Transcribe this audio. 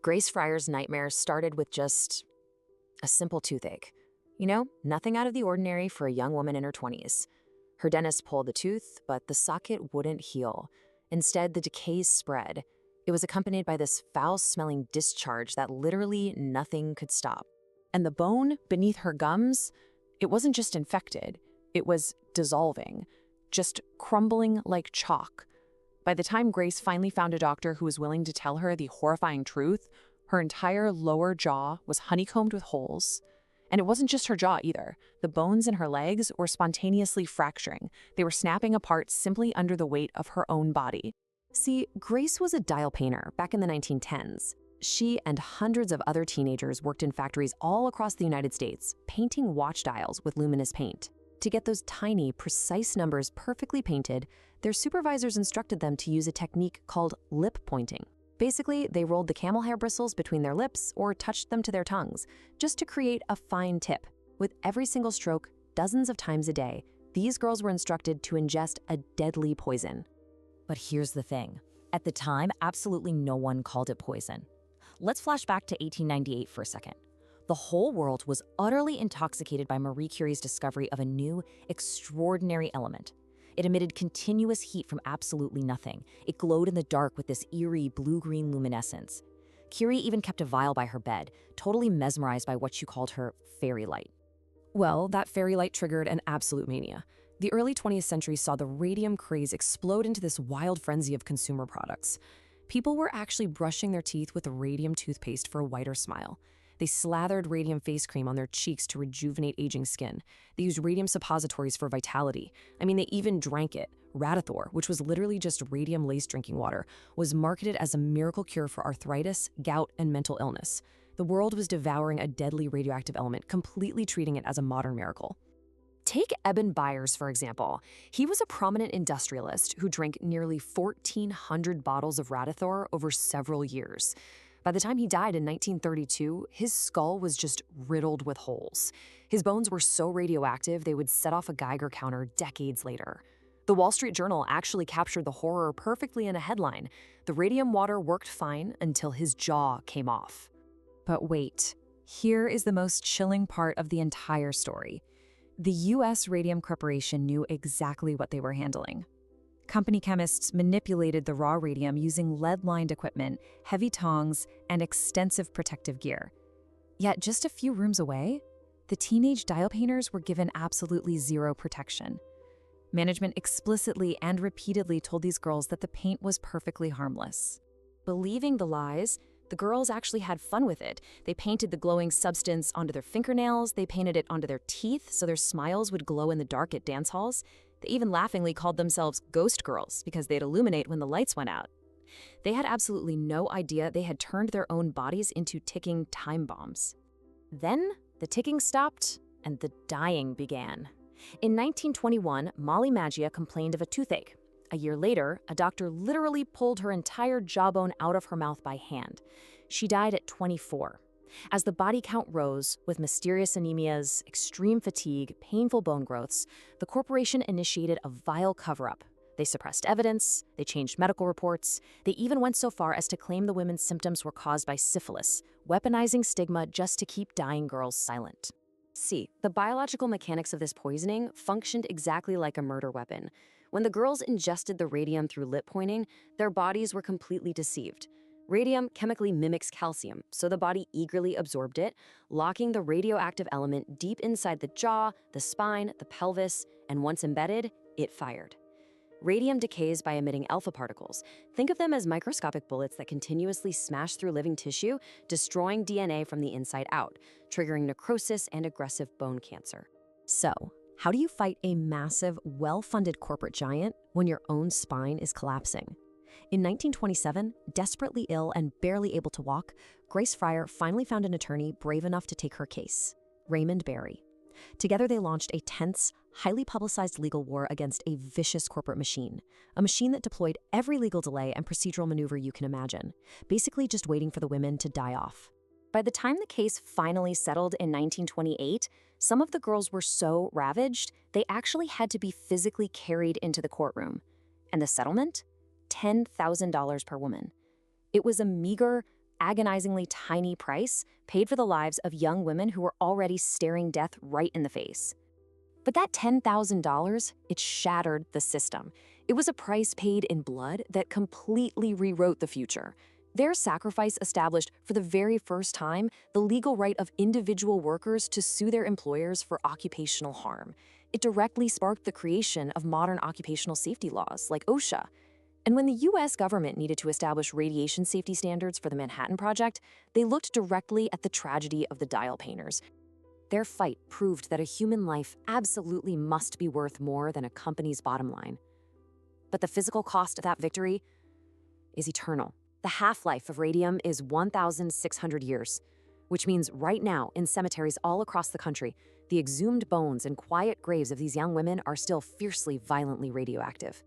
Grace Fryer's nightmare started with just a simple toothache. You know, nothing out of the ordinary for a young woman in her 20s. Her dentist pulled the tooth, but the socket wouldn't heal. Instead, the decays spread. It was accompanied by this foul-smelling discharge that literally nothing could stop. And the bone beneath her gums, it wasn't just infected, it was dissolving, just crumbling like chalk. By the time Grace finally found a doctor who was willing to tell her the horrifying truth, her entire lower jaw was honeycombed with holes. And it wasn't just her jaw either. The bones in her legs were spontaneously fracturing. They were snapping apart simply under the weight of her own body. See, Grace was a dial painter back in the 1910s. She and hundreds of other teenagers worked in factories all across the United States, painting watch dials with luminous paint. To get those tiny, precise numbers perfectly painted, their supervisors instructed them to use a technique called lip pointing. Basically, they rolled the camel-hair bristles between their lips or touched them to their tongues, just to create a fine tip. With every single stroke, dozens of times a day, these girls were instructed to ingest a deadly poison. But here's the thing. At the time, absolutely no one called it poison. Let's flash back to 1898 for a second. The whole world was utterly intoxicated by Marie Curie's discovery of a new, extraordinary element. It emitted continuous heat from absolutely nothing. It glowed in the dark with this eerie blue-green luminescence. Curie even kept a vial by her bed, totally mesmerized by what she called her fairy light. Well, that fairy light triggered an absolute mania. The early 20th century saw the radium craze explode into this wild frenzy of consumer products. People were actually brushing their teeth with radium toothpaste for a whiter smile. They slathered radium face cream on their cheeks to rejuvenate aging skin. They used radium suppositories for vitality. I mean, they even drank it. Radithor, which was literally just radium-laced drinking water, was marketed as a miracle cure for arthritis, gout, and mental illness. The world was devouring a deadly radioactive element, completely treating it as a modern miracle. Take Eben Byers, for example. He was a prominent industrialist who drank nearly 1,400 bottles of Radithor over several years. By the time he died in 1932, his skull was just riddled with holes. His bones were so radioactive they would set off a Geiger counter decades later. The Wall Street Journal actually captured the horror perfectly in a headline. The radium water worked fine until his jaw came off. But wait, here is the most chilling part of the entire story. The U.S. Radium Corporation knew exactly what they were handling. Company chemists manipulated the raw radium using lead-lined equipment, heavy tongs, and extensive protective gear. Yet just a few rooms away, the teenage dial painters were given absolutely zero protection. Management explicitly and repeatedly told these girls that the paint was perfectly harmless. Believing the lies, the girls actually had fun with it. They painted the glowing substance onto their fingernails, they painted it onto their teeth so their smiles would glow in the dark at dance halls. They even laughingly called themselves ghost girls because they'd illuminate when the lights went out. They had absolutely no idea they had turned their own bodies into ticking time bombs. Then the ticking stopped and the dying began. In 1921, Mollie Maggia complained of a toothache. A year later, a doctor literally pulled her entire jawbone out of her mouth by hand. She died at 24. As the body count rose, with mysterious anemias, extreme fatigue, painful bone growths, the corporation initiated a vile cover-up. They suppressed evidence, they changed medical reports, they even went so far as to claim the women's symptoms were caused by syphilis, weaponizing stigma just to keep dying girls silent. See, the biological mechanics of this poisoning functioned exactly like a murder weapon. When the girls ingested the radium through lip pointing, their bodies were completely deceived. Radium chemically mimics calcium, so the body eagerly absorbed it, locking the radioactive element deep inside the jaw, the spine, the pelvis, and once embedded, it fired. Radium decays by emitting alpha particles. Think of them as microscopic bullets that continuously smash through living tissue, destroying DNA from the inside out, triggering necrosis and aggressive bone cancer. So, how do you fight a massive, well-funded corporate giant when your own spine is collapsing? In 1927, desperately ill and barely able to walk, Grace Fryer finally found an attorney brave enough to take her case, Raymond Barry. Together they launched a tense, highly publicized legal war against a vicious corporate machine, a machine that deployed every legal delay and procedural maneuver you can imagine, basically just waiting for the women to die off. By the time the case finally settled in 1928, some of the girls were so ravaged, they actually had to be physically carried into the courtroom. And the settlement? $10,000 per woman. It was a meager, agonizingly tiny price paid for the lives of young women who were already staring death right in the face. But that $10,000, it shattered the system. It was a price paid in blood that completely rewrote the future. Their sacrifice established, for the very first time, the legal right of individual workers to sue their employers for occupational harm. It directly sparked the creation of modern occupational safety laws, like OSHA. And when the US government needed to establish radiation safety standards for the Manhattan Project, they looked directly at the tragedy of the dial painters. Their fight proved that a human life absolutely must be worth more than a company's bottom line. But the physical cost of that victory is eternal. The half-life of radium is 1,600 years, which means right now, in cemeteries all across the country, the exhumed bones and quiet graves of these young women are still fiercely, violently radioactive.